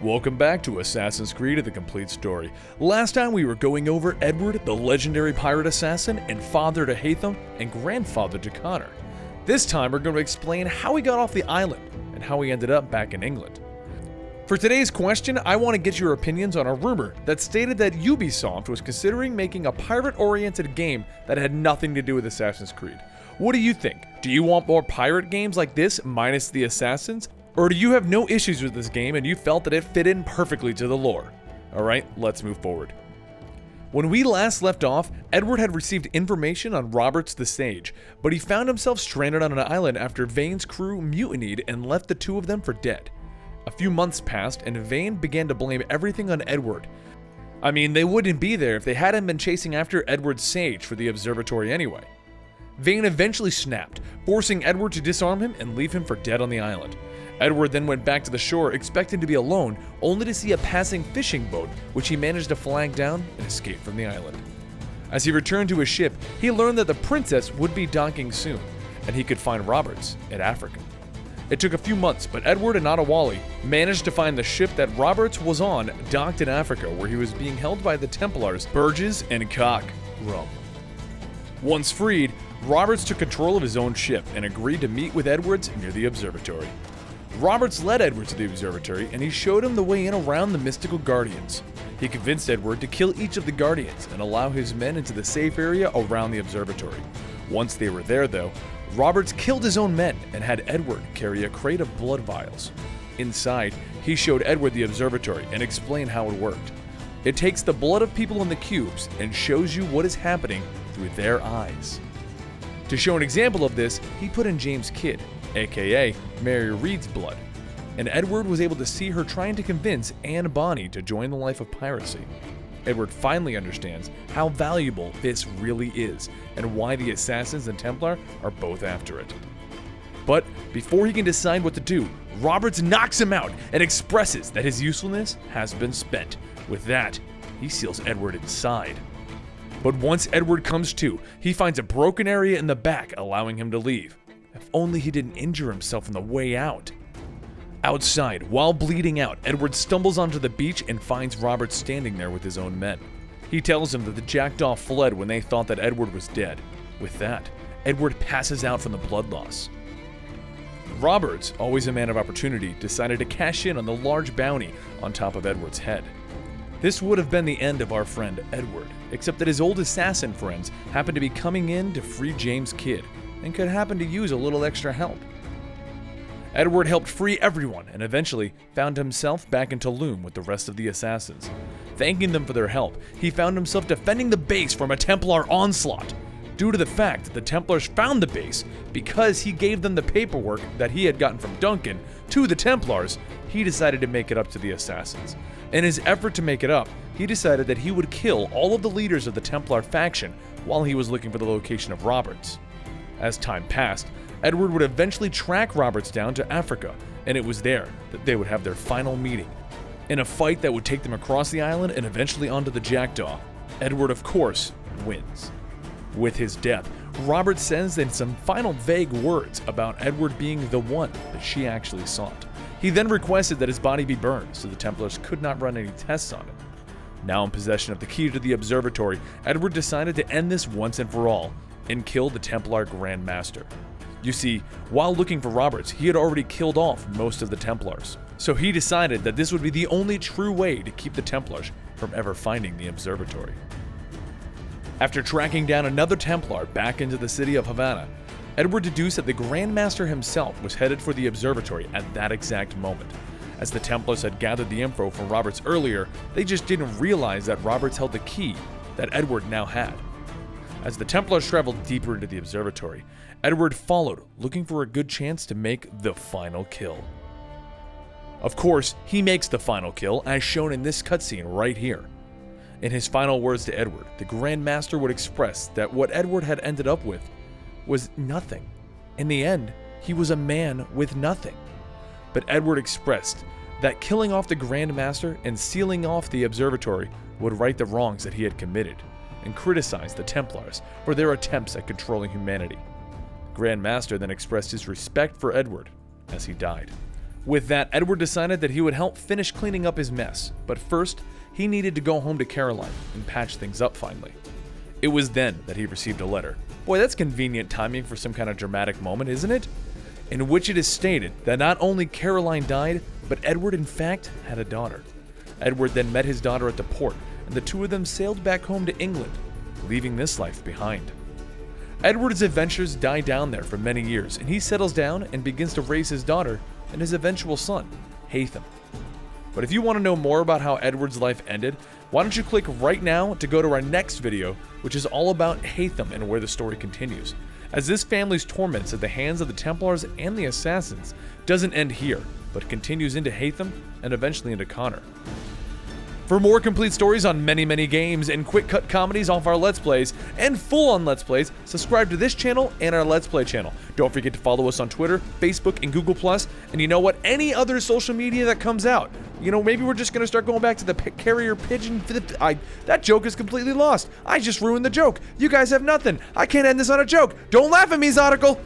Welcome back to Assassin's Creed: The Complete Story. Last time we were going over Edward, the legendary pirate assassin, and father to Haytham, and grandfather to Connor. This time we're going to explain how he got off the island, and how he ended up back in England. For today's question, I want to get your opinions on a rumor that stated that Ubisoft was considering making a pirate-oriented game that had nothing to do with Assassin's Creed. What do you think? Do you want more pirate games like this, minus the assassins? Or do you have no issues with this game and you felt that it fit in perfectly to the lore? Alright, let's move forward. When we last left off, Edward had received information on Roberts the Sage, but he found himself stranded on an island after Vane's crew mutinied and left the two of them for dead. A few months passed and Vane began to blame everything on Edward. I mean, they wouldn't be there if they hadn't been chasing after Edward's Sage for the observatory anyway. Vane eventually snapped, forcing Edward to disarm him and leave him for dead on the island. Edward then went back to the shore expecting to be alone, only to see a passing fishing boat, which he managed to flag down and escape from the island. As he returned to his ship, he learned that the princess would be docking soon, and he could find Roberts in Africa. It took a few months, but Edward and Adewale managed to find the ship that Roberts was on docked in Africa, where he was being held by the Templars Burgess and Cock Rum. Once freed, Roberts took control of his own ship and agreed to meet with Edwards near the observatory. Roberts led Edward to the observatory and he showed him the way in around the mystical guardians. He convinced Edward to kill each of the guardians and allow his men into the safe area around the observatory. Once they were there though, Roberts killed his own men and had Edward carry a crate of blood vials. Inside, he showed Edward the observatory and explained how it worked. It takes the blood of people in the cubes and shows you what is happening through their eyes. To show an example of this, he put in James Kidd, aka Mary Reed's blood, and Edward was able to see her trying to convince Anne Bonny to join the life of piracy. Edward finally understands how valuable this really is and why the assassins and Templar are both after it. But before he can decide what to do, Roberts knocks him out and expresses that his usefulness has been spent. With that, he seals Edward inside. But once Edward comes to, he finds a broken area in the back allowing him to leave. If only he didn't injure himself on the way out. Outside, while bleeding out, Edward stumbles onto the beach and finds Robert standing there with his own men. He tells him that the jackdaw fled when they thought that Edward was dead. With that, Edward passes out from the blood loss. Roberts, always a man of opportunity, decided to cash in on the large bounty on top of Edward's head. This would have been the end of our friend Edward, except that his old assassin friends happened to be coming in to free James Kidd, and could happen to use a little extra help. Edward helped free everyone and eventually found himself back in Tulum with the rest of the assassins. Thanking them for their help, he found himself defending the base from a Templar onslaught. Due to the fact that the Templars found the base, because he gave them the paperwork that he had gotten from Duncan to the Templars, he decided to make it up to the assassins. In his effort to make it up, he decided that he would kill all of the leaders of the Templar faction while he was looking for the location of Roberts. As time passed, Edward would eventually track Roberts down to Africa, and it was there that they would have their final meeting. In a fight that would take them across the island and eventually onto the Jackdaw, Edward, of course, wins. With his death, Robert sends in some final vague words about Edward being the one that she actually sought. He then requested that his body be burned so the Templars could not run any tests on it. Now in possession of the key to the observatory, Edward decided to end this once and for all, and killed the Templar Grand Master. You see, while looking for Roberts, he had already killed off most of the Templars, so he decided that this would be the only true way to keep the Templars from ever finding the observatory. After tracking down another Templar back into the city of Havana, Edward deduced that the Grand Master himself was headed for the observatory at that exact moment. As the Templars had gathered the info from Roberts earlier, they just didn't realize that Roberts held the key that Edward now had. As the Templars traveled deeper into the observatory, Edward followed, looking for a good chance to make the final kill. Of course, he makes the final kill, as shown in this cutscene right here. In his final words to Edward, the Grand Master would express that what Edward had ended up with was nothing. In the end, he was a man with nothing. But Edward expressed that killing off the Grand Master and sealing off the observatory would right the wrongs that he had committed, and criticized the Templars for their attempts at controlling humanity. Grand Master then expressed his respect for Edward as he died. With that, Edward decided that he would help finish cleaning up his mess, but first, he needed to go home to Caroline and patch things up finally. It was then that he received a letter. Boy, that's convenient timing for some kind of dramatic moment, isn't it? In which it is stated that not only Caroline died, but Edward in fact had a daughter. Edward then met his daughter at the port, and the two of them sailed back home to England, leaving this life behind. Edward's adventures die down there for many years, and he settles down and begins to raise his daughter and his eventual son, Haytham. But if you want to know more about how Edward's life ended, why don't you click right now to go to our next video, which is all about Haytham and where the story continues, as this family's torments at the hands of the Templars and the Assassins doesn't end here, but continues into Haytham and eventually into Connor. For more complete stories on many games and quick cut comedies off our Let's Plays and full-on Let's Plays, subscribe to this channel and our Let's Play channel. Don't forget to follow us on Twitter, Facebook, and Google+, and you know what? Any other social media that comes out. You know, maybe we're just going to start going back to the carrier pigeon. That joke is completely lost. I just ruined the joke. You guys have nothing. I can't end this on a joke. Don't laugh at me, Zodical!